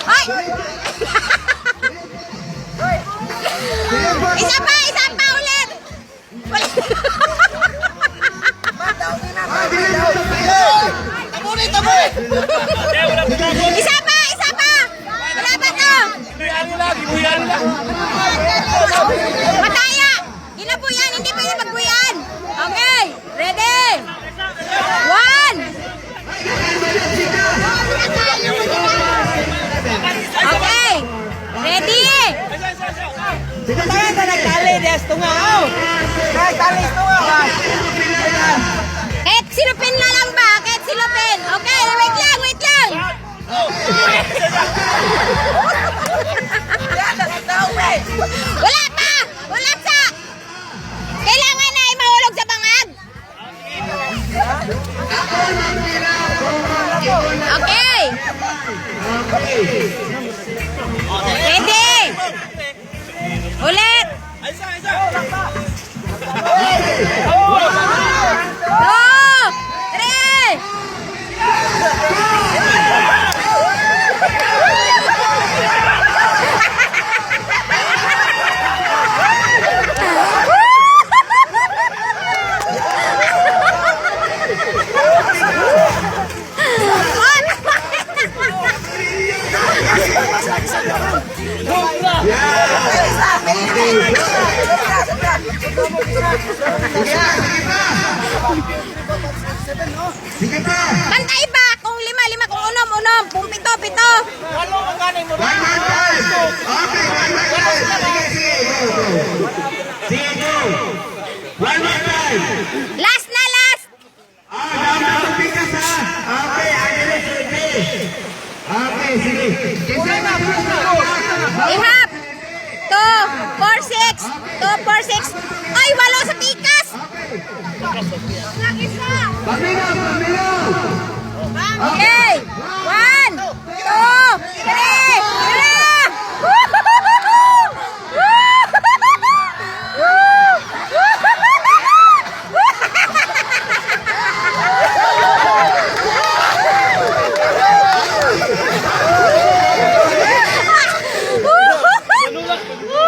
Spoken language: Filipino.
Ay! Isa pa ulit! Isa pa! Wala pa to! Mataya! Ilan po yan? Hindi pwede magbuyan! Okay! Ready? 1! Okay! Ready? Tangan ka nagtali, des tungaw. Nagtali tungaw. Kahit silupin na lang ba? Kahit silupin. Okay, wait lang. Wala sa. Kailangan na mahulog sa bangag. Okay. Ready? Ulit. 3. Pantay pa! Kung 5, kung unom. Kung 7. Last na! Okay, sige. Ihap! 2, 4, 6. Ay, 8 sa pikas! Lang isa! Paminaw! Okay!